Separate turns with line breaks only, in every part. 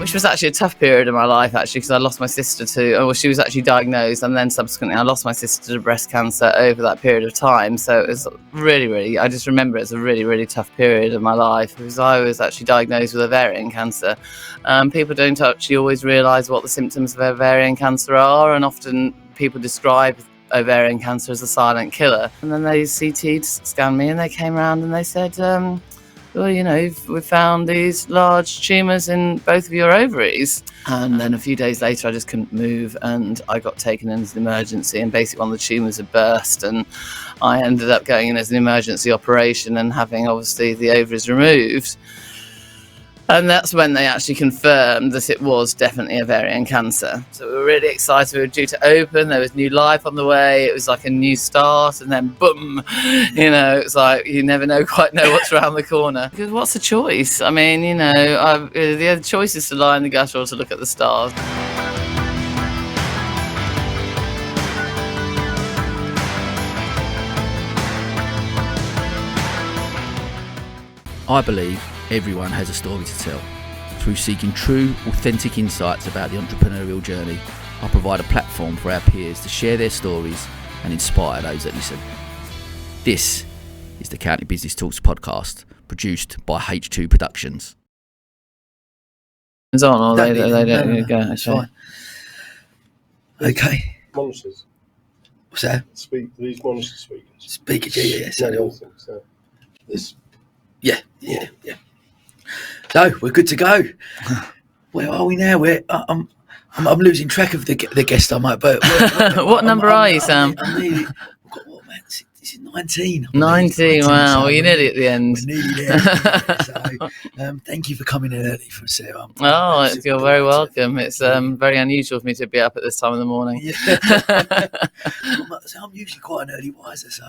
which was actually a tough period of my life, actually, because I lost my sister she was actually diagnosed, and then subsequently I lost my sister to breast cancer over that period of time. So it was really, I just remember it as a really, really tough period of my life, because I was actually diagnosed with ovarian cancer. People don't actually always realise what the symptoms of ovarian cancer are, and often people describe ovarian cancer as a silent killer. And then they CT'd, scanned me, and they came around and they said, well, you know, we found these large tumours in both of your ovaries. And then a few days later, I just couldn't move, and I got taken in as an emergency, and basically one of the tumours had burst, and I ended up going in as an emergency operation and having, obviously, the ovaries removed. And that's when they actually confirmed that it was definitely ovarian cancer. So we were really excited. We were due to open. There was new life on the way. It was like a new start. And then boom, you know, it's like you never quite know what's around the corner. Because what's the choice? I mean, you know, the other choice is to lie in the gutter or to look at the stars.
I believe everyone has a story to tell. Through seeking true, authentic insights about the entrepreneurial journey, I provide a platform for our peers to share their stories and inspire those that listen. This is the County Business Talks podcast, produced by H2 Productions.
It's on, or they don't go.
It's fine. Okay.
Monitors.
What's that?
These monitor speakers.
Speakers, yeah. So
This.
Yeah. So we're good to go. Where are we now? I'm losing track of the guest I might. But
what number are you, Sam?
I'm nearly. What, man? This is 19.
19. Wow.
So
well, you're nearly at the end.
We're nearly there. So, thank you for coming in early for Sarah.
You're very welcome. It's very unusual for me to be up at this time in the morning.
Yeah. I'm usually quite an early riser, so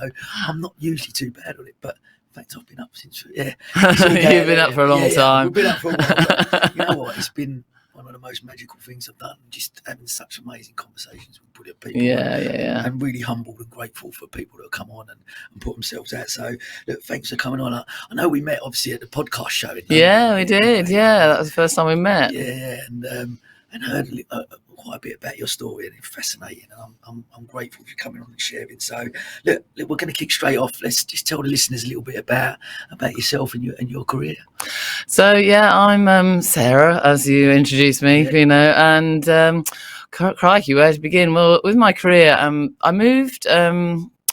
I'm not usually too bad on it. But in fact, I've been up since,
You've been up for a long time.
We've been up for a while. But you know what? It's been one of the most magical things I've done. Just having such amazing conversations with brilliant people.
Yeah.
I'm really humbled and grateful for people that come on and put themselves out. So, look, thanks for coming on. I know we met, obviously, at the podcast show.
Yeah, we did. Yeah, that was the first time we met.
Yeah, and heard quite a bit about your story, and it's fascinating. And I'm grateful for coming on and sharing. So, look, we're going to kick straight off. Let's just tell the listeners a little bit about yourself and your career.
So, yeah, I'm Sarah, as you introduced me, you know, and crikey, where to begin? Well, with my career, I moved.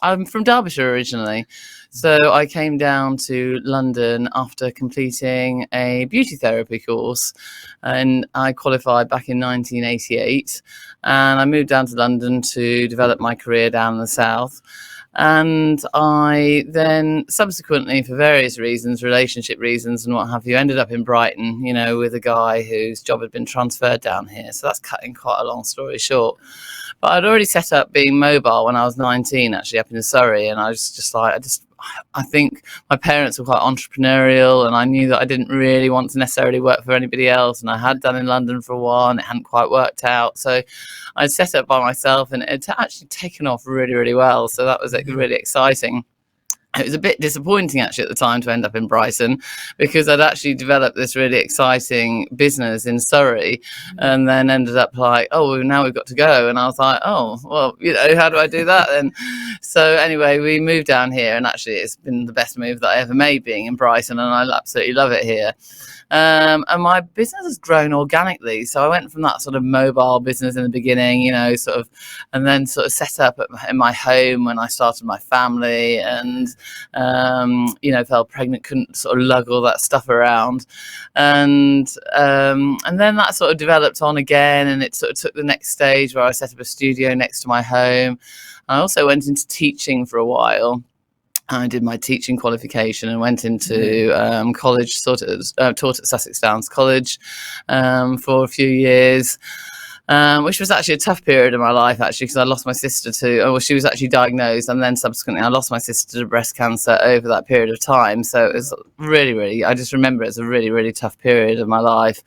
I'm from Derbyshire originally. So I came down to London after completing a beauty therapy course, and I qualified back in 1988, and I moved down to London to develop my career down in the south. And I then subsequently, for various reasons, relationship reasons and what have you, ended up in Brighton, you know, with a guy whose job had been transferred down here. So that's cutting quite a long story short. But I'd already set up being mobile when I was 19, actually, up in Surrey. And I was just like, I think my parents were quite entrepreneurial, and I knew that I didn't really want to necessarily work for anybody else. And I had done in London for a while, and it hadn't quite worked out. So I set up by myself, and it had actually taken off really, really well. So that was really exciting. It was a bit disappointing, actually, at the time to end up in Brighton, because I'd actually developed this really exciting business in Surrey, and then ended up like, oh, well, now we've got to go. And I was like, oh, well, you know, how do I do that then? So anyway, we moved down here, and actually it's been the best move that I ever made being in Brighton, and I absolutely love it here. And my business has grown organically. So I went from that sort of mobile business in the beginning, you know, sort of, and then sort of set up in my home when I started my family, and, you know, fell pregnant, couldn't sort of lug all that stuff around. And then that sort of developed on again, and it sort of took the next stage where I set up a studio next to my home. I also went into teaching for a while. I did my teaching qualification and went into college, taught at Sussex Downs College for a few years, which was actually a tough period of my life, actually, because I lost my sister she was actually diagnosed, and then subsequently I lost my sister to breast cancer over that period of time. So it was really, I just remember it as a really, really tough period of my life.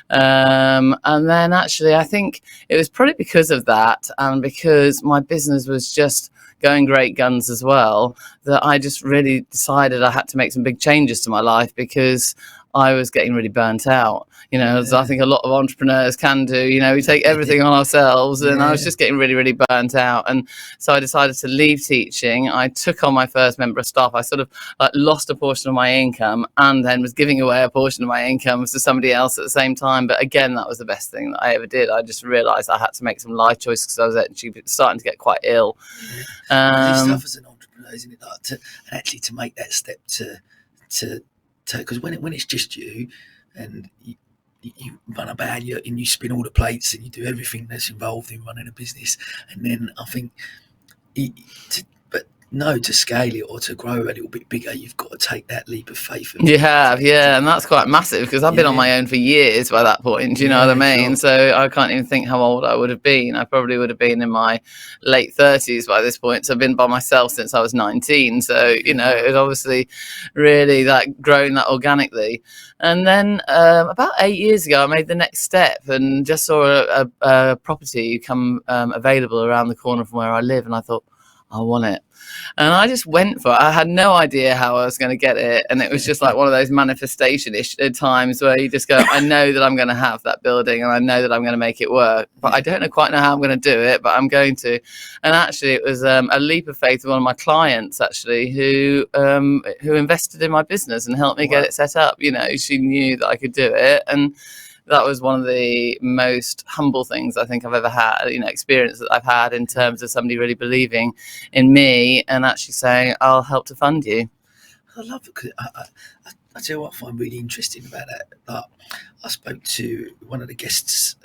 And then actually I think it was probably because of that, and because my business was just going great guns as well, that I just really decided I had to make some big changes to my life, because I was getting really burnt out, as I think a lot of entrepreneurs can do. We take everything on ourselves, and I was just getting really, really burnt out. And so I decided to leave teaching. I took on my first member of staff. I sort of lost a portion of my income and then was giving away a portion of my income to somebody else at the same time. But again, that was the best thing that I ever did. I just realised I had to make some life choices because I was actually starting to get quite ill.
It's tough as an entrepreneur, isn't it? Actually to make that step to because when it's just you and you run about and you spin all the plates and you do everything that's involved in running a business, and then I think to scale it or to grow a little bit bigger, you've got to take that leap of faith.
You have, and that's quite massive because I've been on my own for years by that point. You know what I mean? Sure. So I can't even think how old I would have been. I probably would have been in my late 30s by this point. So I've been by myself since I was 19. So it obviously really grown that organically. And then about 8 years ago, I made the next step and just saw a property come available around the corner from where I live, and I thought, I want it. And I just went for it. I had no idea how I was going to get it. And it was just like one of those manifestation-ish times where you just go, I know that I'm going to have that building and I know that I'm going to make it work. But I don't quite know how I'm going to do it, but I'm going to. And actually, it was a leap of faith of one of my clients, actually, who invested in my business and helped me get it set up. She knew that I could do it. And that was one of the most humble things I think I've ever had, experience that I've had in terms of somebody really believing in me and actually saying, I'll help to fund you.
I love it because I tell you what I find really interesting about that. I spoke to one of the guests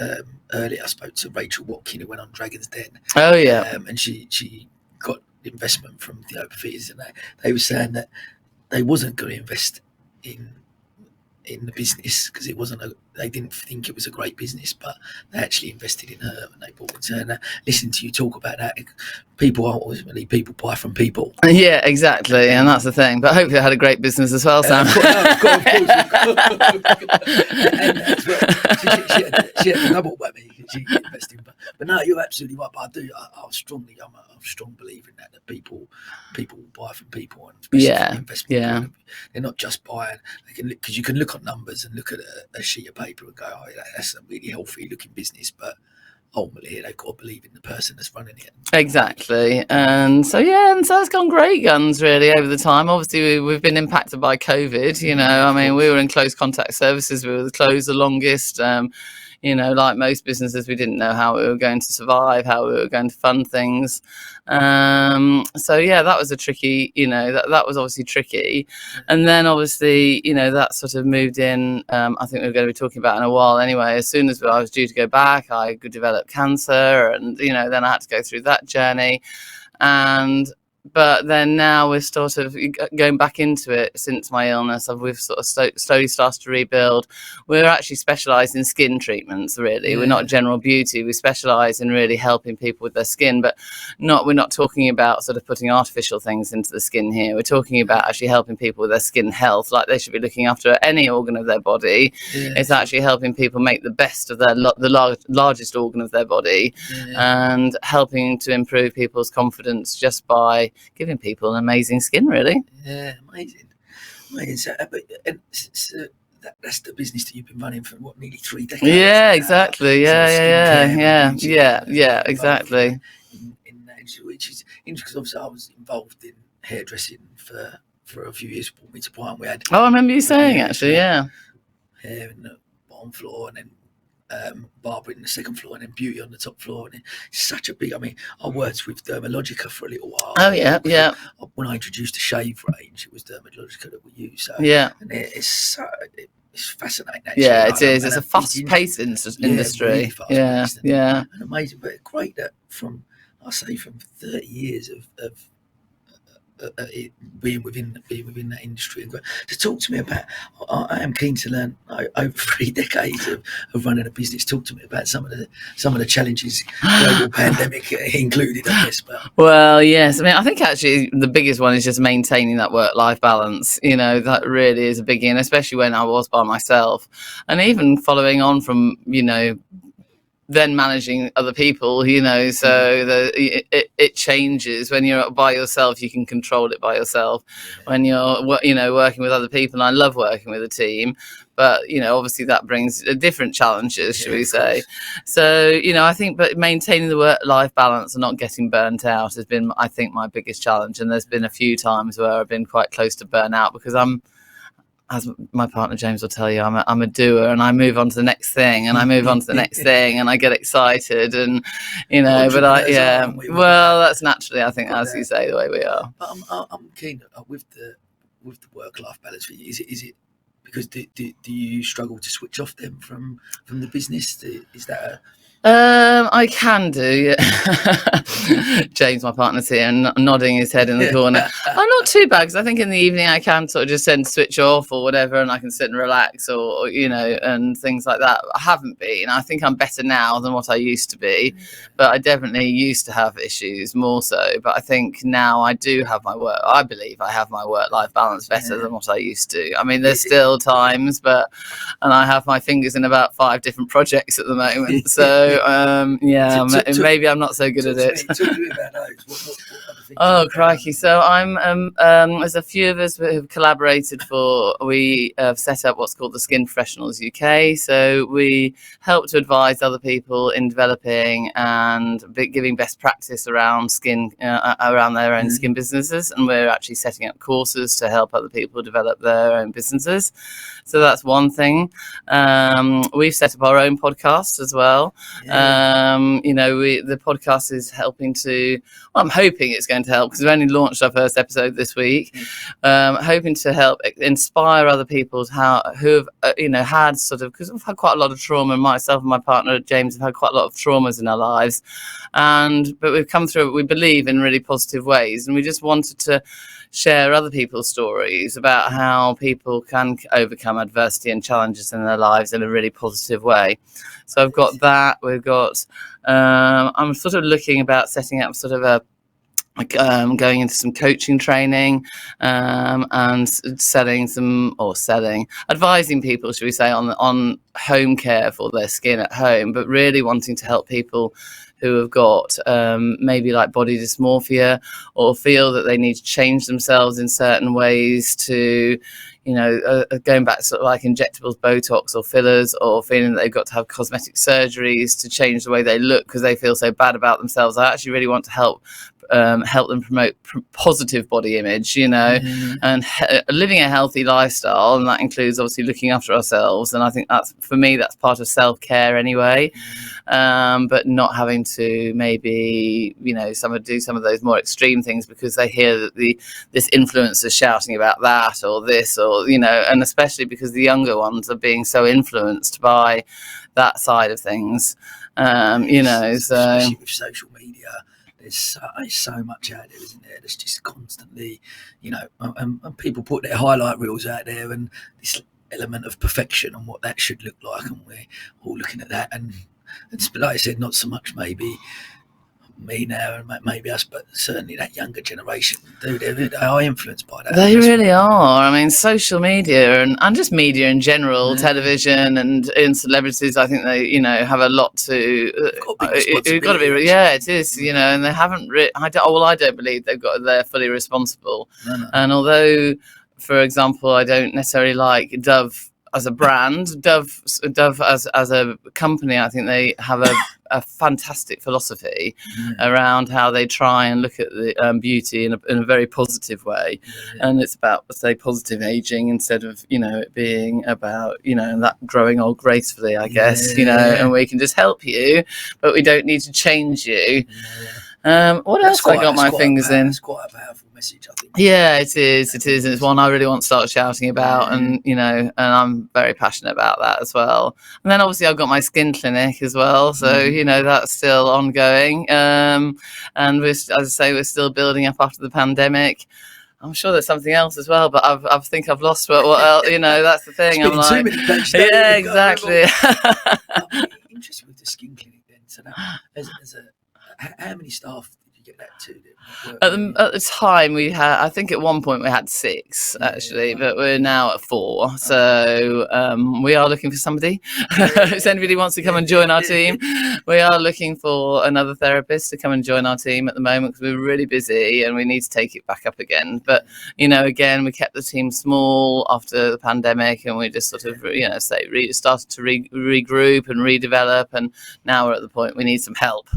earlier. I spoke to Rachel Watkin, who went on Dragon's Den.
Oh, yeah.
And she got investment from the overfeeders, and they were saying that they wasn't going to invest in the business because they didn't think it was a great business, but they actually invested in her and they bought into her. And listening to you talk about that, people buy from people.
Yeah, exactly, and that's the thing. But hopefully, I had a great business as well, Sam.
Of course. And she had the double by me. She invested, but no, you're absolutely right. But I'm a strong believer in that people buy from people, and especially investment. They're not just buying. Because you can look at numbers and look at a sheet of paper and go, oh, that's a really healthy looking business, but ultimately they've got to believe in the person that's running it.
Exactly. And so it's gone great guns really over the time. Obviously we've been impacted by COVID, we were in close contact services. We were closed the longest. Like most businesses, we didn't know how we were going to survive, how we were going to fund things. That was a tricky, that was obviously tricky. And then obviously, that sort of moved in. I think we're going to be talking about in a while anyway. As soon as I was due to go back, I could develop cancer and, then I had to go through that journey. But then now we're sort of going back into it since my illness. We've sort of slowly started to rebuild. We're actually specialised in skin treatments, really. We're not general beauty. We specialise in really helping people with their skin, but we're not talking about sort of putting artificial things into the skin here. We're talking about actually helping people with their skin health, like they should be looking after any organ of their body. It's actually helping people make the best of the largest organ of their body and helping to improve people's confidence just by giving people an amazing skin, really.
Yeah, amazing. So, that's the business that you've been running for nearly 3 decades.
Yeah, exactly. Yeah, exactly.
In that, which is interesting because obviously I was involved in hairdressing for a few years. Brought me to Brighton. We had.
I remember you saying actually,
hair in the bottom floor, and then barber in the second floor, and then beauty on the top floor. And it's such a big. I worked with Dermalogica for a little while.
Oh yeah.
When I introduced the shave range, it was Dermalogica that we used. So and it's fascinating. Actually.
Yeah, it is. It's a fast-paced industry.
Really fast-paced
and
amazing. But great that from 30 years of being within that industry. To talk to me about, I am keen to learn over 3 decades of running a business. Talk to me about some of the challenges, global pandemic included, I guess.
Well, yes. I think actually the biggest one is just maintaining that work-life balance. That really is a biggie, and especially when I was by myself, and even following on from then managing other people, so it changes. When you're by yourself, you can control it by yourself. When you're working with other people, and I love working with a team, but obviously that brings different challenges, should we say. So I think, but maintaining the work-life balance and not getting burnt out has been, I think, my biggest challenge. And there's been a few times where I've been quite close to burnout, because as my partner James will tell you, I'm a doer, and I move on to the next thing, and I move on to the next thing, and I get excited, and well, that's naturally, I think, as you say, the way we are.
But I'm keen with the work-life balance for you. Is it because do you struggle to switch off them from the business? Is that
I can do. James, my partner's here, and nodding his head in the corner. I'm not too bad, because I think in the evening I can sort of just switch off or whatever, and I can sit and relax, or and things like that. I haven't been. I think I'm better now than what I used to be, but I definitely used to have issues more so. But I think now I do have I believe I have my work-life balance better than what I used to. I mean, there's still times, and I have my fingers in about 5 different projects at the moment, so. Maybe I'm not so good at it.
Talk to me about those. What
Oh, crikey. So there's a few of us who have collaborated we have set up what's called the Skin Professionals UK. So we help to advise other people in developing and giving best practice around skin, around their own skin businesses. And we're actually setting up courses to help other people develop their own businesses. So that's one thing. We've set up our own podcast as well. The podcast is helping to, I'm hoping it's going to help, because we've only launched our first episode this week, hoping to help inspire other people who have had sort of, because we've had quite a lot of trauma, and myself and my partner James have had quite a lot of traumas in our lives, but we've come through it, we believe, in really positive ways, and we just wanted to share other people's stories about how people can overcome adversity and challenges in their lives in a really positive way. So I've got that. We've got I'm sort of looking about setting up sort of going into some coaching training, and advising people, should we say, on home care for their skin at home, but really wanting to help people who have got maybe like body dysmorphia, or feel that they need to change themselves in certain ways to, going back to sort of like injectables, Botox or fillers, or feeling that they've got to have cosmetic surgeries to change the way they look because they feel so bad about themselves. I actually really want to help them promote positive body image, and living a healthy lifestyle, and that includes obviously looking after ourselves. And I think that's, for me, that's part of self-care anyway, but not having to maybe someone do some of those more extreme things because they hear that this influencer shouting about that or this, or and especially because the younger ones are being so influenced by that side of things,
especially with social media. There's so much out there, isn't there? There's just constantly, and people put their highlight reels out there, and this element of perfection and what that should look like, and we're all looking at that. And like I said, not so much maybe me now and maybe us, but certainly that younger generation, they are influenced by that.
They really are. I mean, social media and just media in general, television and celebrities, I think they, have a lot to. You've got to be. Yeah, it is. And they haven't. I don't believe they're fully responsible.
No.
And although, for example, I don't necessarily like Dove as a brand, Dove as a company, I think they have a fantastic philosophy around how they try and look at the beauty in a very positive way, and it's about, say, positive aging instead of it being about that growing old gracefully, I guess. And we can just help you, but we don't need to change you. What else have I got my fingers in?
It's quite a powerful message, I think.
Yeah, it is, and it's one I really want to start shouting about, and and I'm very passionate about that as well. And then obviously I've got my skin clinic as well, so that's still ongoing, and as I say, we're still building up after the pandemic. I'm sure there's something else as well, but I think I've lost what else. That's the thing. I'm like, yeah, exactly.
I'm interested with the skin clinic then. So that, how many staff did you get that to?
At the time, we had, I think at one point we had 6 actually, but we're now at 4. So we are looking for somebody. If anybody wants to come and join our team, we are looking for another therapist to come and join our team at the moment because we're really busy and we need to take it back up again. But, again, we kept the team small after the pandemic and we just sort of, started to regroup and redevelop. And now we're at the point we need some help.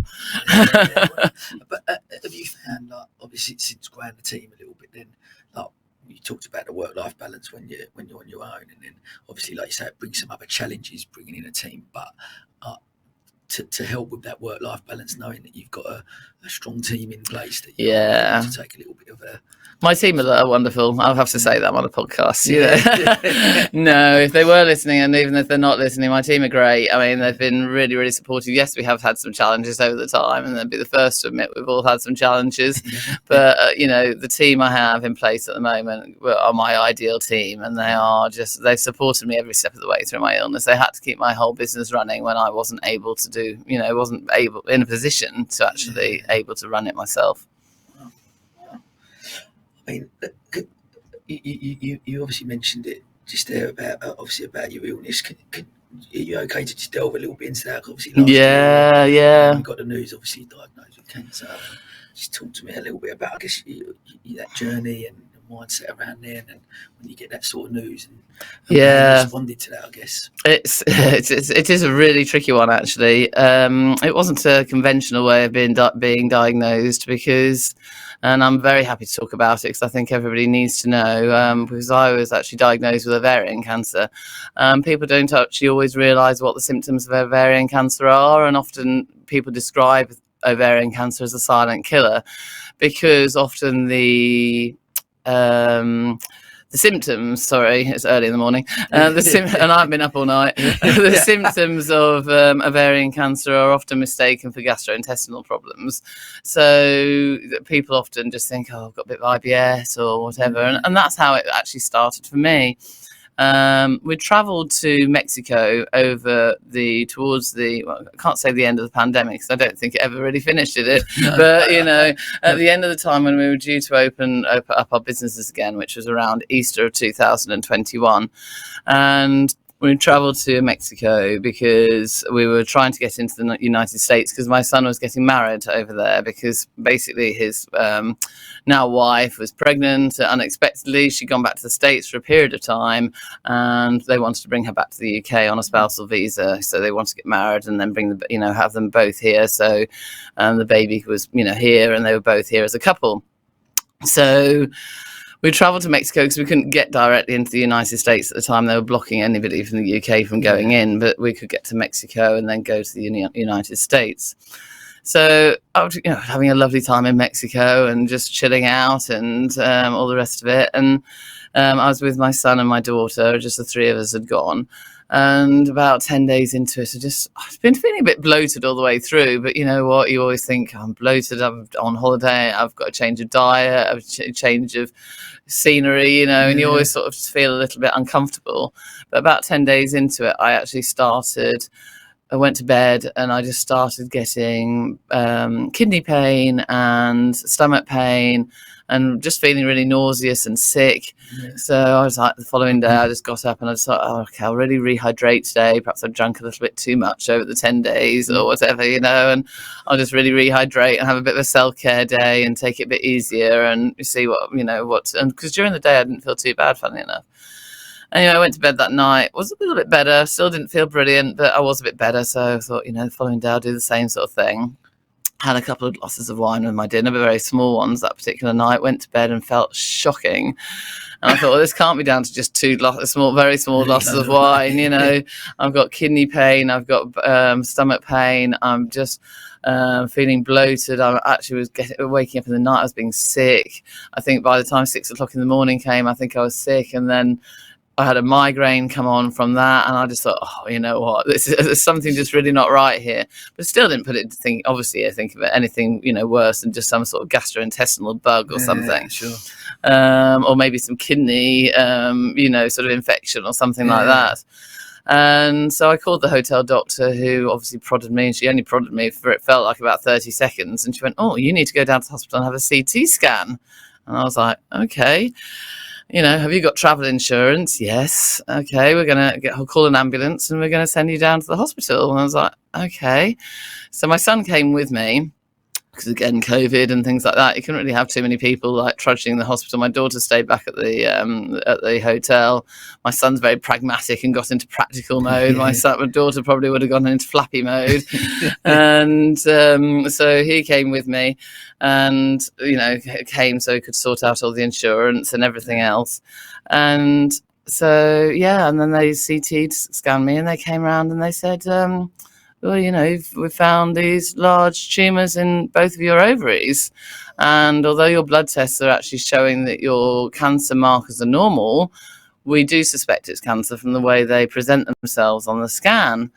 But have you found, like, obviously since growing the team a little bit, then like you talked about the work-life balance when you're on your own, and then obviously, like you say, it brings some other challenges bringing in a team, but to help with that work-life balance, knowing that you've got a strong team in place, that you're able to take a little bit of a...
My team are wonderful. I'll have to say that on a podcast. No, if they were listening, and even if they're not listening, my team are great. I mean, they've been really, really supportive. Yes, we have had some challenges over the time, and they'd be the first to admit we've all had some challenges. But, the team I have in place at the moment are my ideal team, and they've supported me every step of the way through my illness. They had to keep my whole business running when I wasn't able to do, wasn't able in a position to actually able to run it myself.
I mean, you obviously mentioned it just there about your illness. Are you okay to just delve a little bit into that? Obviously, last year, we got the news. Obviously, diagnosed with cancer. Just talk to me a little bit about, I guess, that journey and the mindset around then, and when you get that sort of news, and how you responded to that. I guess
it is a really tricky one, actually. It wasn't a conventional way of being diagnosed because. And I'm very happy to talk about it because I think everybody needs to know, because I was actually diagnosed with ovarian cancer. People don't actually always realise what the symptoms of ovarian cancer are, and often people describe ovarian cancer as a silent killer because often the symptoms, sorry, it's early in the morning, and I've been up all night. The symptoms of ovarian cancer are often mistaken for gastrointestinal problems. So people often just think, oh, I've got a bit of IBS or whatever. And that's how it actually started for me. We travelled to Mexico towards the, I can't say the end of the pandemic because I don't think it ever really finished, did it? But, at the end of the time when we were due to open up our businesses again, which was around Easter of 2021. And we travelled to Mexico because we were trying to get into the United States because my son was getting married over there because basically his now wife was pregnant unexpectedly. She'd gone back to the States for a period of time and they wanted to bring her back to the UK on a spousal visa. So they wanted to get married and then bring have them both here. So the baby was, here, and they were both here as a couple. So we travelled to Mexico because we couldn't get directly into the United States at the time. They were blocking anybody from the UK from going in, but we could get to Mexico and then go to the United States. So I was having a lovely time in Mexico and just chilling out and all the rest of it. And I was with my son and my daughter, just the three of us had gone. And about 10 days into it, I've been feeling a bit bloated all the way through. But you know what? You always think, I'm bloated, I'm on holiday, I've got a change of diet, a change of scenery, and you always sort of feel a little bit uncomfortable. But about 10 days into it, I went to bed and I just started getting kidney pain and stomach pain and just feeling really nauseous and sick. So I was like, the following day, I just got up and I just thought, okay, I'll really rehydrate today. Perhaps I've drunk a little bit too much over the 10 days or whatever, and I'll just really rehydrate and have a bit of a self-care day and take it a bit easier and see and because during the day I didn't feel too bad, funnily enough. Anyway, I went to bed that night, was a little bit better, still didn't feel brilliant, but I was a bit better. So I thought, the following day I'll do the same sort of thing. Had a couple of glasses of wine with my dinner, but very small ones that particular night. Went to bed and felt shocking. And I thought, well, this can't be down to just very small glasses of wine. I've got kidney pain. I've got stomach pain. I'm just feeling bloated. I actually was waking up in the night. I was being sick. I think by the time 6 o'clock in the morning came, I think I was sick. And then I had a migraine come on from that, and I just thought, oh, you know what, there's something just really not right here. But still didn't put it to think. Obviously, I think of it anything worse than just some sort of gastrointestinal bug or something,
sure.
Or maybe some kidney, sort of infection or something like that. And so I called the hotel doctor, who obviously prodded me, and she only prodded me for, it felt like, about 30 seconds. And she went, "Oh, you need to go down to the hospital and have a CT scan." And I was like, "Okay. Have you got travel insurance?" "Yes." "Okay, we're going to call an ambulance and we're going to send you down to the hospital." And I was like, "Okay." So my son came with me, because again, COVID and things like that, you couldn't really have too many people like trudging in the hospital. My daughter stayed back at the hotel. My son's very pragmatic and got into practical mode. My daughter probably would have gone into flappy mode. And so he came with me, and came so he could sort out all the insurance and everything else. And so and then they CT'd, scanned me, and they came around and they said, "Well, we found these large tumours in both of your ovaries. And although your blood tests are actually showing that your cancer markers are normal, we do suspect it's cancer from the way they present themselves on the scan."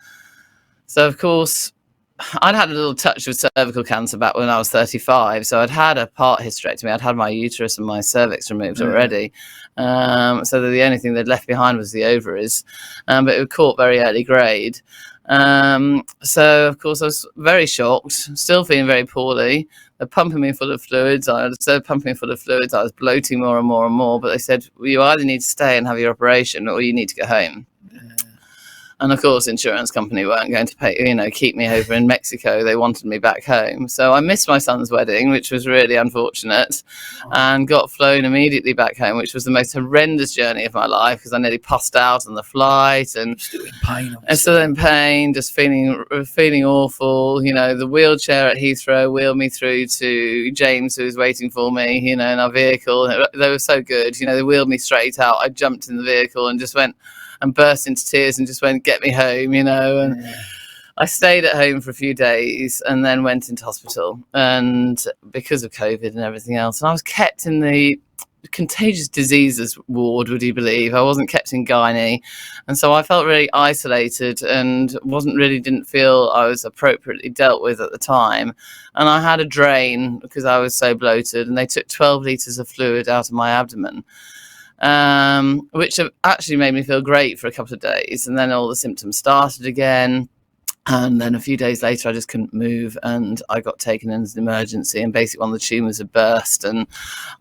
So, of course, I'd had a little touch of cervical cancer back when I was 35. So I'd had a part hysterectomy. I'd had my uterus and my cervix removed already. So the only thing they'd left behind was the ovaries. But it was caught very early grade. So, of course, I was very shocked, still feeling very poorly. They're pumping me full of fluids. I was bloating more and more and more. But they said, "Well, you either need to stay and have your operation, or you need to go home." And of course, insurance company weren't going to pay, keep me over in Mexico. They wanted me back home. So I missed my son's wedding, which was really unfortunate, and got flown immediately back home, which was the most horrendous journey of my life, because I nearly passed out on the flight, and
still in pain.
Still in pain, just feeling awful. The wheelchair at Heathrow wheeled me through to James, who was waiting for me, in our vehicle. They were so good. They wheeled me straight out. I jumped in the vehicle and just went and burst into tears and just went, "Get me home," and I stayed at home for a few days and then went into hospital, and because of COVID and everything else. And I was kept in the contagious diseases ward, would you believe? I wasn't kept in gynae, and so I felt really isolated and didn't feel I was appropriately dealt with at the time. And I had a drain because I was so bloated, and they took 12 litres of fluid out of my abdomen, which actually made me feel great for a couple of days. And then all the symptoms started again. And then a few days later, I just couldn't move, and I got taken in as an emergency. And basically, one of the tumours had burst, and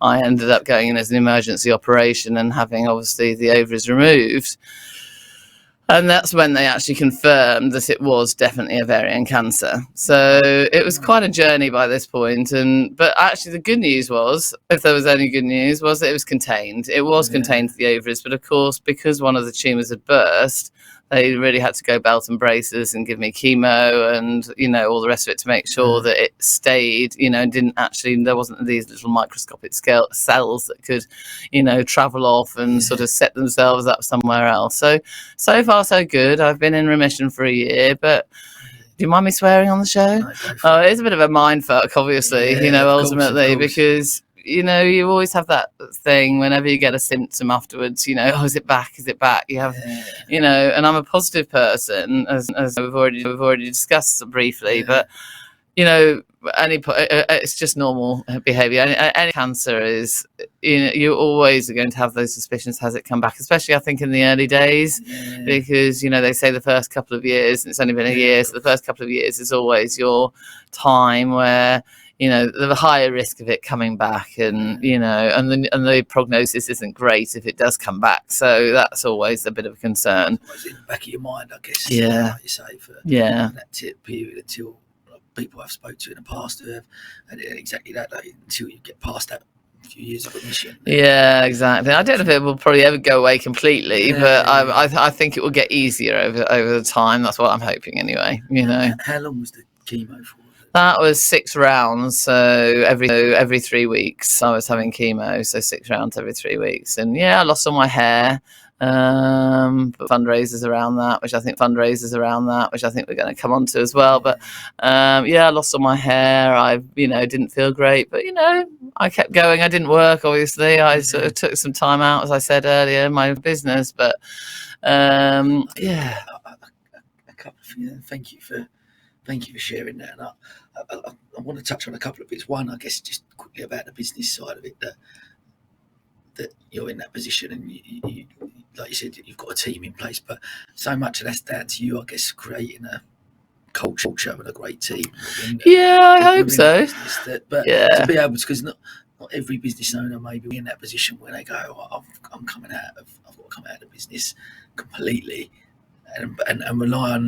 I ended up going in as an emergency operation and having, obviously, the ovaries removed. And that's when they actually confirmed that it was definitely ovarian cancer. So it was quite a journey by this point. But actually, the good news was, if there was any good news, was that it was contained. It was contained to the ovaries. But of course, because one of the tumours had burst, they really had to go belt and braces and give me chemo and, all the rest of it to make sure that it stayed, and didn't actually, there wasn't these little microscopic cells that could, travel off and sort of set themselves up somewhere else. So far, so good. I've been in remission for a year, but do you mind me swearing on the show? No, it's a bit of a mindfuck, obviously, ultimately, because you always have that thing whenever you get a symptom afterwards, "Oh, is it back? Is it back?" You have, and I'm a positive person, as we've already discussed briefly, but, it's just normal behaviour. Any cancer is, you always are going to have those suspicions. Has it come back? Especially, I think, in the early days, because, they say the first couple of years, and it's only been a year, so the first couple of years is always your time where, the higher risk of it coming back, and and the prognosis isn't great if it does come back. So that's always a bit of a concern.
It's in the back of your mind, I guess.
Yeah.
Like you say, for that tip period until people I've spoke to in the past who have, and exactly that, until you get past that few years of remission.
Yeah, exactly. I don't know if it will probably ever go away completely, but I think it will get easier over the time. That's what I'm hoping, anyway.
How long was the chemo for?
That was 6 rounds, so every 3 weeks I was having chemo, so 6 rounds every 3 weeks. And I lost all my hair, but fundraisers around that, which I think we're going to come on to as well. But I lost all my hair. I didn't feel great, but I kept going. I didn't work, obviously. I sort of took some time out, as I said earlier, in my business. But
a couple of thank you for sharing that. And I want to touch on a couple of bits. One, I guess, just quickly about the business side of it, that you're in that position, and you like you you said, you've got a team in place, but so much of that's down to you, I guess, creating a culture and a great team.
I hope so.
But
Yeah.
to be able to, because not every business owner may be in that position where they go, I'm coming out of, I've got to come out of the business completely, and rely on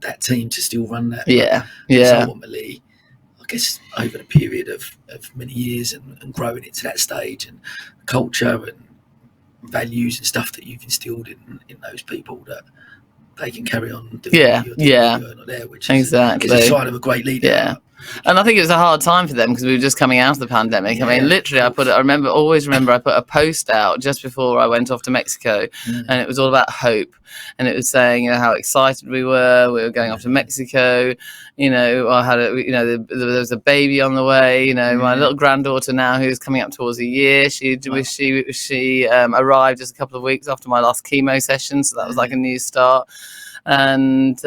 that team to still run that.
Yeah.
Because ultimately, I guess over the period of many years and growing it to that stage, and culture and values and stuff that you've instilled in those people, that they can carry on doing what you're doing there, which is a sign of a great leader.
Yeah. And I think it was a hard time for them because we were just coming out of the pandemic. I mean, literally, I always remember I put a post out just before I went off to Mexico, and it was all about hope. And it was saying, how excited we were going off to Mexico. I had there was a baby on the way. My little granddaughter now, who's coming up towards a year. She arrived just a couple of weeks after my last chemo session, so that was like a new start. And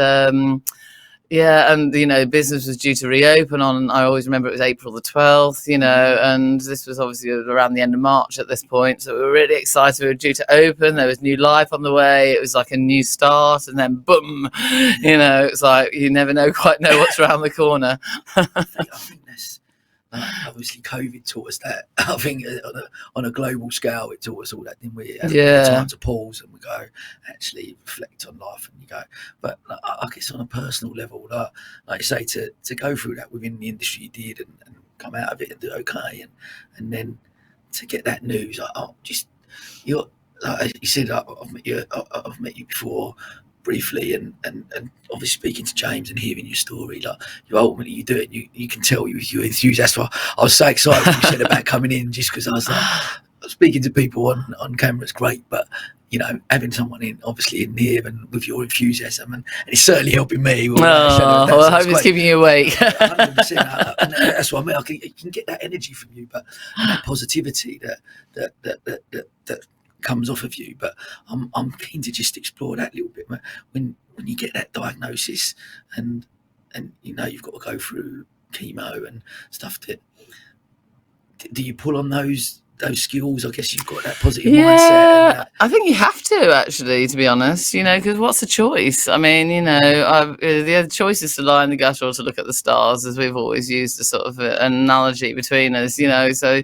business was due to reopen on, I always remember it was April the 12th, and this was obviously around the end of March at this point. So we were really excited. We were due to open. There was new life on the way. It was like a new start, and then boom, it's like you never quite know what's around the corner.
I think that's obviously COVID taught us that. I think on a global scale, it taught us all that, didn't we? Time to pause and we go, actually reflect on life, and you go. But I guess on a personal level, like you say, to go through that within the industry you did and come out of it and do okay, and then to get that news, you're like you said, I've met you before briefly, and obviously speaking to James and hearing your story, like you do it, you can tell you're enthused. That's why I was so excited when you said about coming in, just because I was like, speaking to people on camera is great, but having someone obviously in here and with your enthusiasm, and it's certainly helping me.
I hope it's keeping you awake.
100%, and that's what I mean. You can get that energy from you, but that positivity that comes off of you. But I'm keen to just explore that a little bit. When you get that diagnosis and you've got to go through chemo and stuff, do you pull on those skills? I guess you've got that positive mindset.
I think you have to, actually, to be honest, because what's the choice? I mean, the other choice is to lie in the gutter or to look at the stars, as we've always used a sort of an analogy between us, so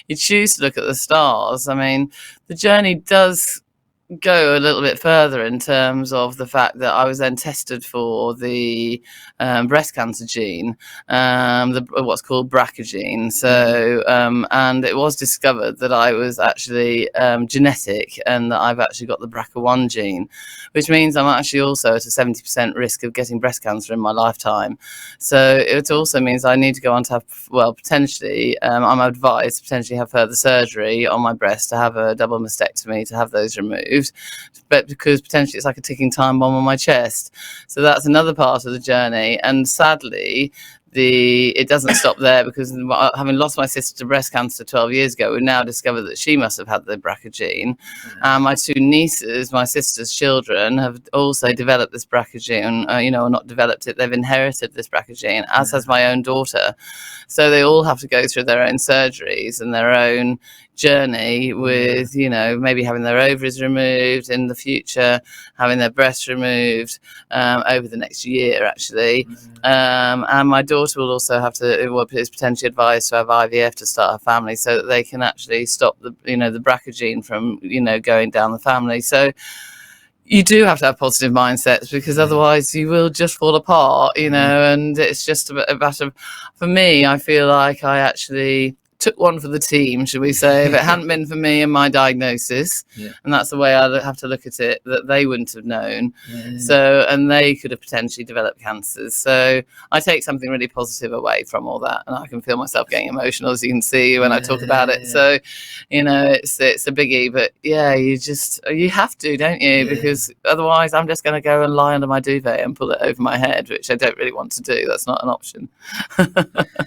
you choose to look at the stars. I mean, the journey does go a little bit further in terms of the fact that I was then tested for the breast cancer gene, what's called BRCA gene. So, and it was discovered that I was actually genetic, and that I've actually got the BRCA1 gene, which means I'm actually also at a 70% risk of getting breast cancer in my lifetime. So it also means I need to go on to have, potentially, I'm advised to potentially have further surgery on my breast, to have a double mastectomy, to have those removed. But because potentially it's like a ticking time bomb on my chest. So that's another part of the journey. And sadly, it doesn't stop there, because having lost my sister to breast cancer 12 years ago, we've now discovered that she must have had the BRCA gene. My two nieces, my sister's children, have also developed this BRCA gene, or not developed it, they've inherited this BRCA gene, as has my own daughter. So they all have to go through their own surgeries and their own journey with, maybe having their ovaries removed in the future, having their breasts removed over the next year, actually. And my daughter will also have to, is potentially advised to have IVF to start her family, so that they can actually stop the BRCA gene from, going down the family. So you do have to have positive mindsets, because otherwise you will just fall apart, and it's just a matter of, for me, I feel like I actually took one for the team, should we say, if it hadn't been for me and my diagnosis. And that's the way I have to look at it, that they wouldn't have known. So, and they could have potentially developed cancers. So I take something really positive away from all that, and I can feel myself getting emotional, as you can see when I talk about it. So, it's a biggie, but you have to, don't you? Because otherwise I'm just going to go and lie under my duvet and pull it over my head, which I don't really want to do. That's not an option.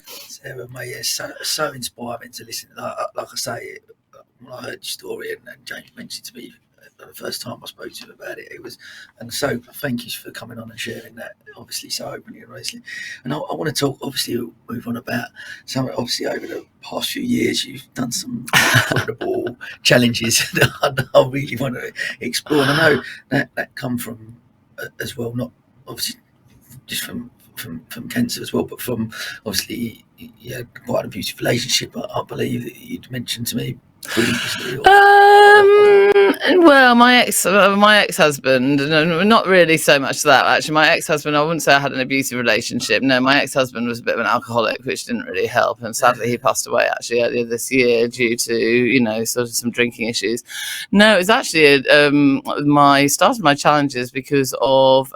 Sarah, mate, it's so inspiring to listen. Like I say, when I heard your story and James mentioned to me the first time I spoke to him about it. It was, and so thank you for coming on and sharing that, obviously so openly and honestly. And I want to talk, obviously, move on about some. Obviously, over the past few years, you've done some incredible challenges that I really want to explore. And I know that come from as well, not obviously just from cancer as well, but from obviously quite an abusive relationship. I believe that you'd mentioned to me previously.
Well, my ex-husband, no, not really so much that actually. My ex-husband, I wouldn't say I had an abusive relationship. No, my ex-husband was a bit of an alcoholic, which didn't really help, and sadly he passed away actually earlier this year due to sort of some drinking issues. No, it was actually my challenges because of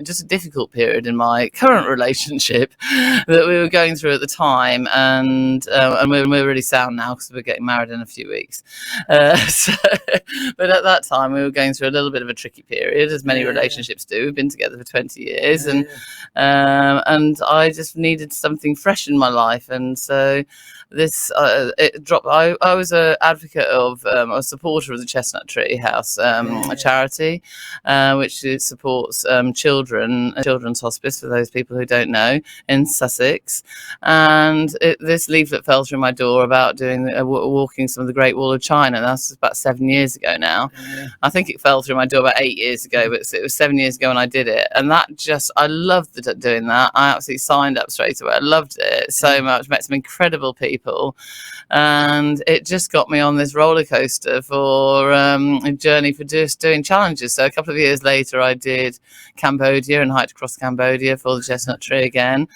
just a difficult period in my current relationship that we were going through at the time, and we're really sound now because we're getting married in a few weeks. But at that time we were going through a little bit of a tricky period, as many relationships do. We've been together for 20 years, and I just needed something fresh in my life, and so this it dropped. I was an advocate of a supporter of the Chestnut Tree House, a charity which supports children's hospice, for those people who don't know, in Sussex. And this leaflet fell through my door about doing walking some of the Great Wall of China. That's about 7 years ago now. I think it fell through my door about 8 years ago, but it was 7 years ago when I did it, and I loved doing that. I absolutely signed up straight away. I loved it so much. Met some incredible people, and it just got me on this roller coaster for a journey for just doing challenges. So a couple of years later I did Cambodia and hiked across Cambodia for the Chestnut Tree again,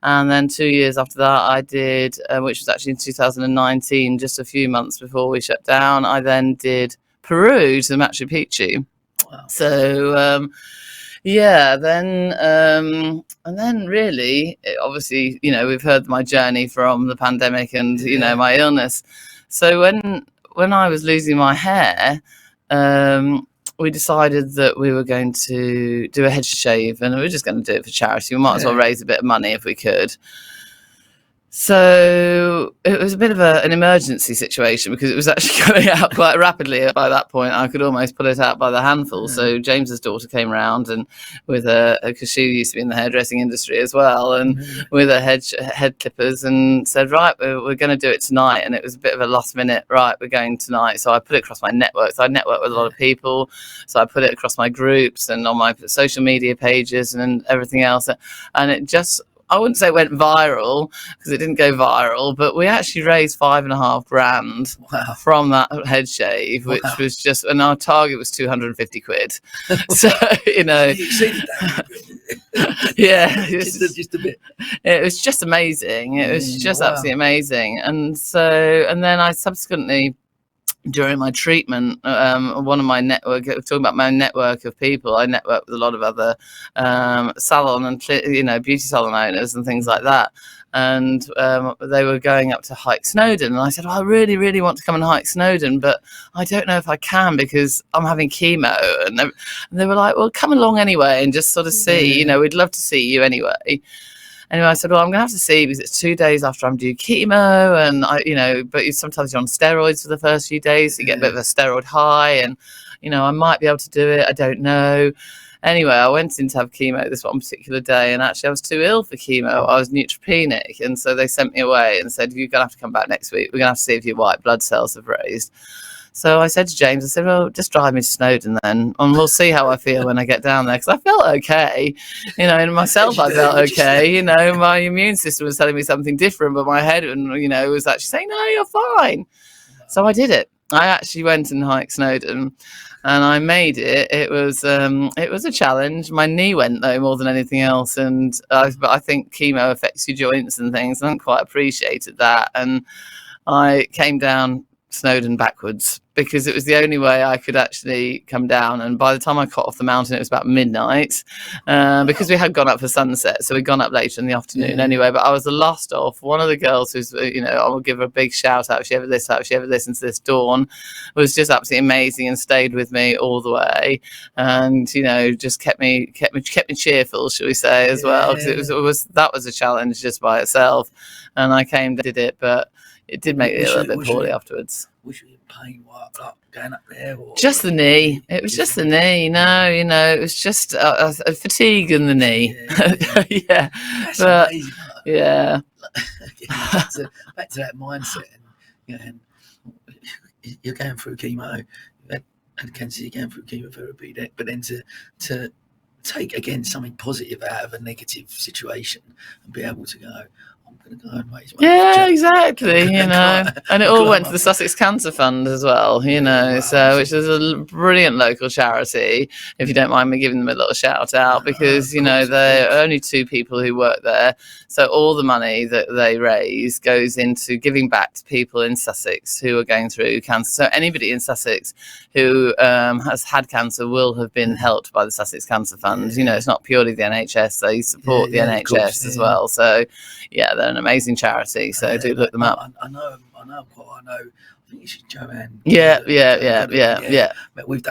and then 2 years after that I did which was actually in 2019, just a few months before we shut down, I then did Peru to Machu Picchu.
Wow.
So and then really, obviously, we've heard my journey from the pandemic and my illness. So when I was losing my hair, we decided that we were going to do a head shave, and we were just going to do it for charity. We might as well raise a bit of money if we could. So it was a bit of an emergency situation because it was actually going out quite rapidly. By that point, I could almost pull it out by the handful. So James's daughter came round, and with because she used to be in the hairdressing industry as well, and with her head clippers, and said, right, we're going to do it tonight. And it was a bit of a last minute, right, we're going tonight. So I put it across my network. So I network with a lot of people. So I put it across my groups and on my social media pages and everything else. And it just, I wouldn't say it went viral because it didn't go viral, but we actually raised £5,500 from that head shave, which was just, and our target was 250 quid. So,
You exceeded that.
Yeah,
just a bit.
It was just amazing. It was just absolutely amazing. And then I subsequently, during my treatment, one of my talking about my network of people, I network with a lot of other salon and beauty salon owners and things like that. And they were going up to hike Snowdon, and I said, I really, really want to come and hike Snowdon, but I don't know if I can because I'm having chemo. And they were like, well, come along anyway and just sort of see. We'd love to see you anyway. Anyway, I said, well, I'm going to have to see because it's 2 days after I'm due chemo, and but sometimes you're on steroids for the first few days, so you get a bit of a steroid high, and I might be able to do it. I don't know. Anyway, I went in to have chemo this one particular day, and actually I was too ill for chemo. I was neutropenic, and so they sent me away and said, you're going to have to come back next week. We're going to have to see if your white blood cells have raised. So I said to James, I said, well, just drive me to Snowdon then, and we'll see how I feel when I get down there. Because I felt okay, in myself I felt okay. My immune system was telling me something different, but my head, was actually saying, no, you're fine. So I did it. I actually went and hiked Snowdon, and I made it. It was a challenge. My knee went though more than anything else, but I think chemo affects your joints and things. I hadn't quite appreciated that, and I came down Snowdon backwards because it was the only way I could actually come down. And by the time I got off the mountain, it was about midnight because we had gone up for sunset, so we'd gone up later in the afternoon anyway. But I was the last off. One of the girls who's I will give her a big shout out if she ever listens to this, Dawn, was just absolutely amazing and stayed with me all the way, and just kept me cheerful, shall we say, as well, because that was a challenge just by itself. And I came, did it, but it did make me a little bit poorly afterwards.
Was you in pain while going up there? Or
just the knee. It was just the knee. No, it was just a fatigue in the knee. Yeah.
That's
but
amazing.
yeah.
back to that mindset, and you're going through chemo, you had cancer, you're going through chemotherapy, but then to take again something positive out of a negative situation and be able to go, I'm going to go and raise money.
Yeah, exactly. And it all went to the Sussex Cancer Fund as well. So which is a brilliant local charity. If you don't mind me giving them a little shout out, because there are only 2 people who work there, so all the money that they raise goes into giving back to people in Sussex who are going through cancer. So anybody in Sussex who has had cancer will have been helped by the Sussex Cancer Fund. It's not purely the NHS; they support the NHS as well. So yeah, they're an amazing charity. So do look them up.
I know. I think it's Joanne.
Yeah.
But we've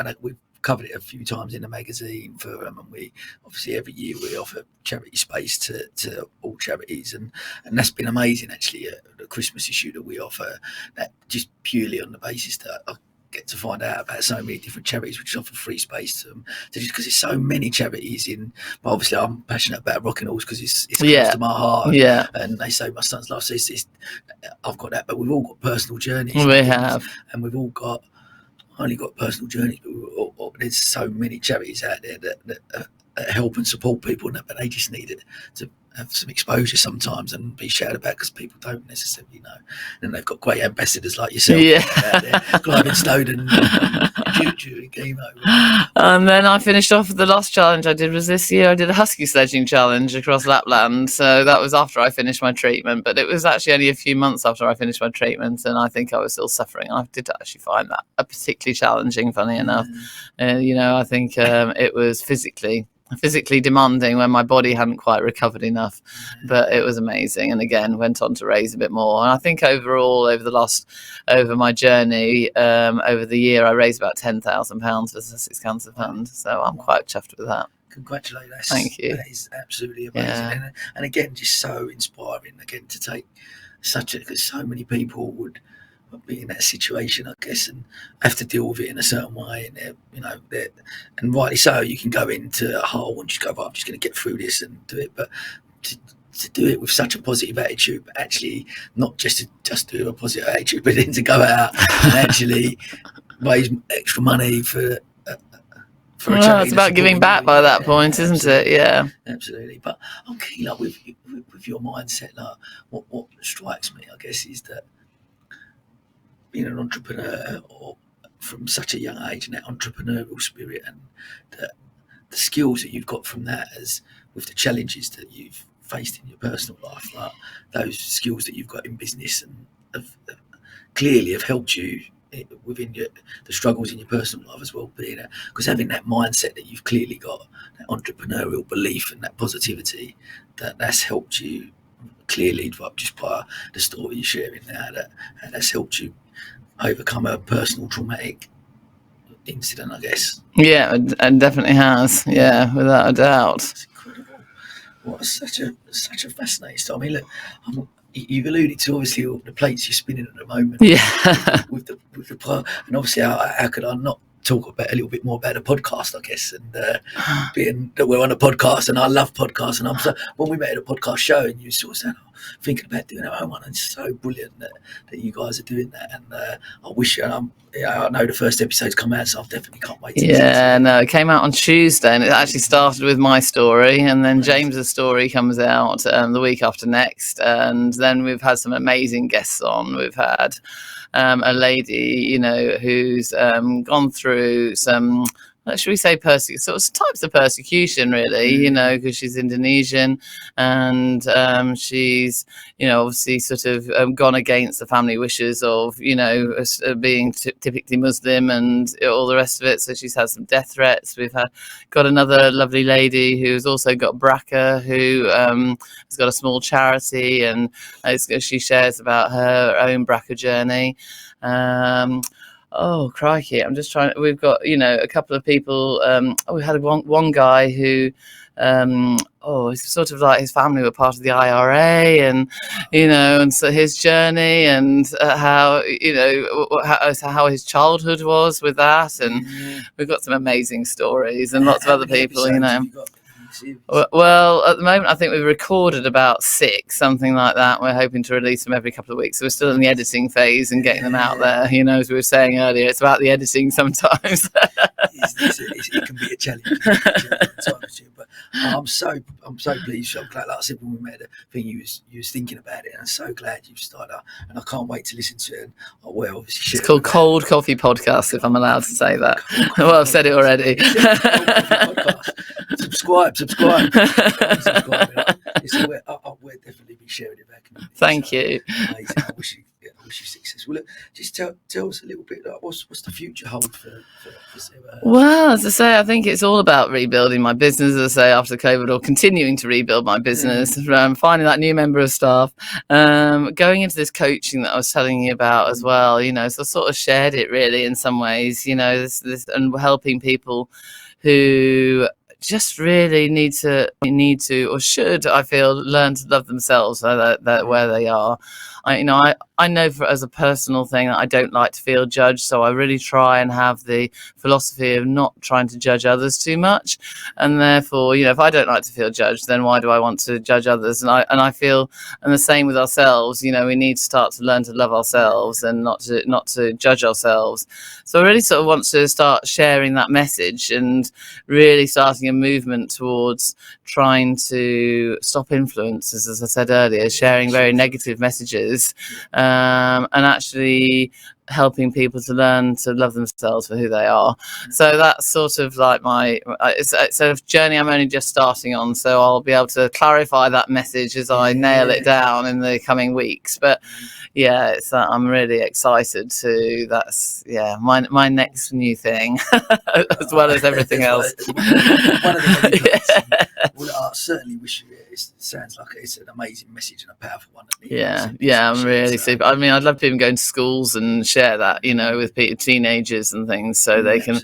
covered it a few times in the magazine for them, and we obviously every year we offer charity space to all charities, and that's been amazing actually. The Christmas issue that we offer, that just purely on the basis that I get to find out about so many different charities which offer free space to them, just because there's so many charities but obviously I'm passionate about Rocking Horse because it's close to my heart, and they say my son's life, so I've got that, but we've all got personal journeys, and we've all got only got personal journeys, but there's so many charities out there that help and support people, but they just need it to have some exposure sometimes and be shouted about because people don't necessarily know. And they've got great ambassadors like yourself out there, climbing Snowdon during chemo.
And then I finished off the last challenge I did was this year. I did a husky sledging challenge across Lapland. So that was after I finished my treatment, but it was actually only a few months after I finished my treatment, and I think I was still suffering. I did actually find that particularly challenging, funny enough. I think it was physically demanding when my body hadn't quite recovered enough, but it was amazing. And again, went on to raise a bit more. And I think overall, over my journey, over the year, I raised about £10,000 for the Sussex Cancer Fund. So I'm quite chuffed with that.
Congratulations.
Thank you.
That is absolutely amazing. And again, just so inspiring again to take because so many people would be in that situation, I guess, and have to deal with it in a certain way, and and rightly so. You can go into a hole and just go, I'm just going to get through this and do it, but to do it with such a positive attitude, but actually not just do a positive attitude, but then to go out and actually raise extra money for a charity.
It's about giving back by that point, isn't it? Yeah,
absolutely. But I'm keen with your mindset. What strikes me, I guess, is that being an entrepreneur or from such a young age, and that entrepreneurial spirit and the skills that you've got from that, as with the challenges that you've faced in your personal life, like those skills that you've got in business and clearly have helped you within the struggles in your personal life as well, because having that mindset that you've clearly got, that entrepreneurial belief and that positivity, that's helped you clearly just by the story you're sharing now, and that's helped you overcome a personal traumatic incident, I guess.
Yeah, and definitely has. Yeah, without a doubt.
It's incredible. What such a fascinating story. I mean, look, you've alluded to obviously all the plates you're spinning at the moment.
Yeah.
with the and obviously how could I not talk about a little bit more about a podcast, I guess, and being that we're on a podcast, and I love podcasts, and when we met at a podcast show, and you sort of said, thinking about doing our own one, and it's so brilliant that you guys are doing that, and I wish, I know the first episode's come out, so I definitely can't wait to
it came out on Tuesday, and it actually started with my story, and then James's story comes out the week after next, and then we've had some amazing guests on. We've had a lady, who's gone through some, should we say, sort of types of persecution, really, because she's Indonesian, and she's, obviously sort of gone against the family wishes of, being typically Muslim and all the rest of it. So she's had some death threats. We've got another lovely lady who's also got BRCA, who has got a small charity, and she shares about her own BRCA journey. Oh, crikey. I'm just trying. We've got, a couple of people. We had one guy who, it's sort of like his family were part of the IRA, and and so his journey, and how how his childhood was with that, and we've got some amazing stories, and lots of other people, Well, at the moment, I think we've recorded about 6, something like that. We're hoping to release them every couple of weeks. So we're still in the editing phase and getting them out there. As we were saying earlier, it's about the editing sometimes.
It can be a challenge. But I'm so pleased. I'm glad, like I said when we met, the thing you was thinking about it, and I'm so glad you started. And I can't wait to listen to it. And,
it's called Cold Coffee Podcast, if I'm allowed to say that. Well, I've said it already.
Subscribe. We'll definitely be sharing it back.
Thank you.
Amazing. I wish you success. Well, look, just tell us a little bit. What's the future hold for Sarah?
Well, as I say, I think it's all about rebuilding my business. As I say, after COVID, or continuing to rebuild my business, finding that new member of staff, going into this coaching that I was telling you about as well. So I sort of shared it really in some ways. This and helping people who just really need to or should, I feel, learn to love themselves so that where they are. I know as a personal thing that I don't like to feel judged, so I really try and have the philosophy of not trying to judge others too much, and therefore, if I don't like to feel judged, then why do I want to judge others? And I feel, and the same with ourselves. We need to start to learn to love ourselves and not to judge ourselves. So I really sort of want to start sharing that message and really starting a movement towards trying to stop influences, as I said earlier, sharing very negative messages. And actually helping people to learn to love themselves for who they are. So that's sort of like it's a journey I'm only just starting on, so I'll be able to clarify that message as I nail it down in the coming weeks. But I'm really excited to, that's my next new thing as well as everything else.
One of the well, I certainly wish you. It sounds like it's an amazing message and a powerful one.
I'm really super. I mean, I'd love to even go into schools and share that, with teenagers and things, so they can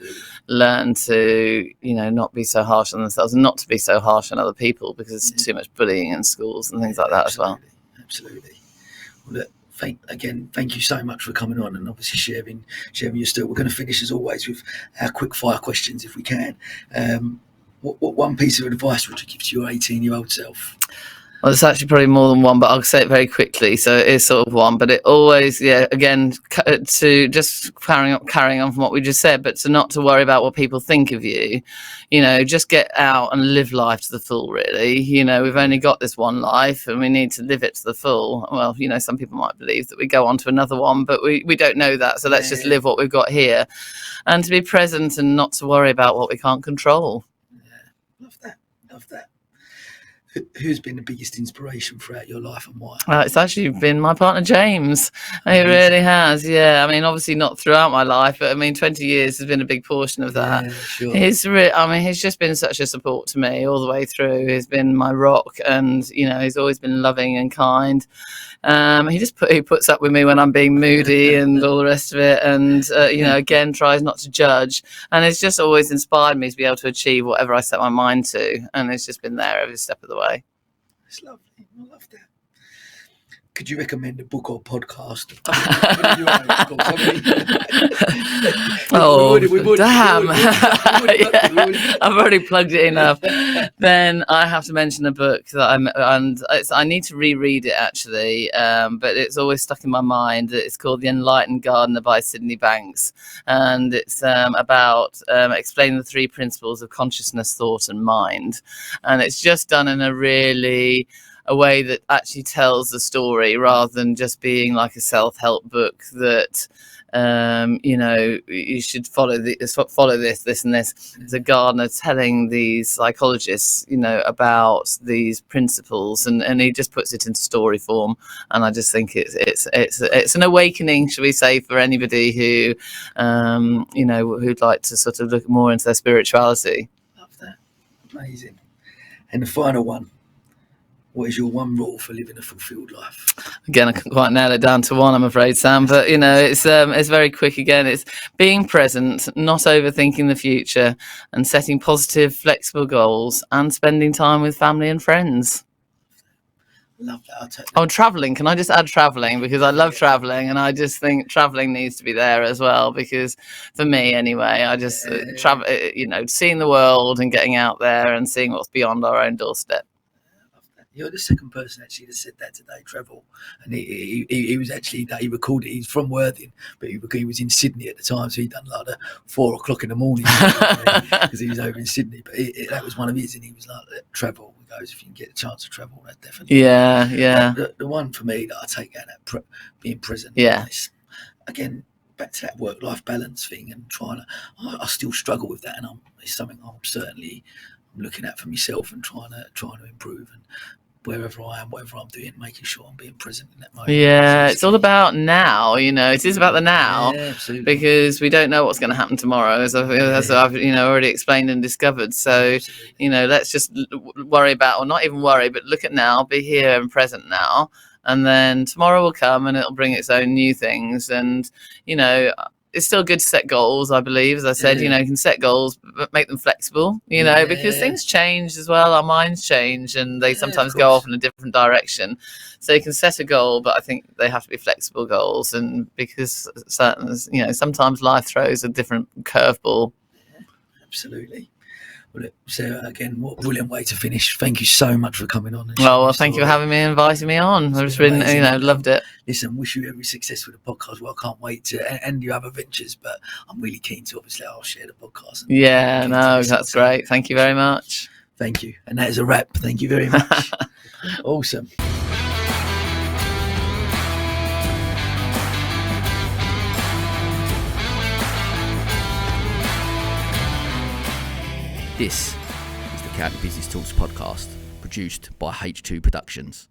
learn to, not be so harsh on themselves and not to be so harsh on other people, because there's too much bullying in schools and things like that as well.
Absolutely. Well, look, thank you so much for coming on and obviously sharing your story. We're going to finish as always with our quick fire questions if we can. What one piece of advice would you give to your 18-year-old self?
Well, it's actually probably more than one, but I'll say it very quickly. So it is sort of one, but it always, again, to just carrying on from what we just said, but to not to worry about what people think of you. Just get out and live life to the full, really. We've only got this one life and we need to live it to the full. Well, some people might believe that we go on to another one, but we don't know that. So let's just live what we've got here, and to be present and not to worry about what we can't control.
Love that. Who's been the biggest inspiration throughout your life and why?
It's actually been my partner, James. He really has. Yeah. I mean, obviously not throughout my life, but 20 years has been a big portion of that.
Yeah, sure.
He's just been such a support to me all the way through. He's been my rock, and, he's always been loving and kind. He puts up with me when I'm being moody and all the rest of it, and again tries not to judge, and it's just always inspired me to be able to achieve whatever I set my mind to, and it's just been there every step of the way.
It's lovely. I love that. Could you recommend a book or podcast?
Damn. I've already plugged it enough. Then I have to mention a book that I need to reread it actually, but it's always stuck in my mind. It's called The Enlightened Gardener by Sydney Banks, and it's about explaining the 3 principles of consciousness, thought and mind, and it's just done in a way that actually tells the story, rather than just being like a self-help book that you should follow this and this. There's a gardener telling these psychologists about these principles, and he just puts it into story form, and I just think it's an awakening, shall we say, for anybody who who'd like to sort of look more into their spirituality.
Love that. Amazing. And the final one, What is your one rule for living a fulfilled life?
Again, I can't quite nail it down to one, I'm afraid, Sam. But it's very quick. Again, it's being present, not overthinking the future, and setting positive, flexible goals, and spending time with family and friends.
Love that. I'll take that.
Oh, traveling. Can I just add traveling? Because I love traveling, and I just think traveling needs to be there as well. Because for me, anyway, I just travel. Seeing the world and getting out there and seeing what's beyond our own doorstep.
You're the second person actually that said that today, travel. And he was actually, he recorded, he's from Worthing, but he was in Sydney at the time, so he'd done like the 4 o'clock in the morning because he was over in Sydney. But that was one of his, and he was like, travel. He goes, if you can get a chance to travel, that definitely.
Yeah.
The one for me that I take out, that being present.
Yeah.
Again, back to that work-life balance thing and I still struggle with that, and it's something I'm certainly looking at for myself and trying to improve, and wherever I am, whatever I'm doing, making sure I'm being present in that moment.
Yeah, it's all about now. It is about the now.
Yeah, absolutely.
Because we don't know what's going to happen tomorrow, as I've already explained and discovered. So let's just worry about, or not even worry, but look at now, be here and present now, and then tomorrow will come and it'll bring its own new things. And it's still good to set goals, I believe. As I said, you can set goals, but make them flexible, because things change as well. Our minds change and they sometimes go off in a different direction. So you can set a goal, but I think they have to be flexible goals. And because sometimes life throws a different curveball.
Absolutely. Well, Sarah, again, what a brilliant way to finish. Thank you so much for coming on.
Thank you for having me and inviting me on. I've just been, loved it.
Listen, wish you every success with the podcast. Well, I can't wait to end your other ventures, but I'm really keen to, obviously, I'll share the podcast.
That's great. Thank you very much.
Thank you. And that is a wrap. Thank you very much. Awesome.
This is the County Business Talks podcast, produced by H2 Productions.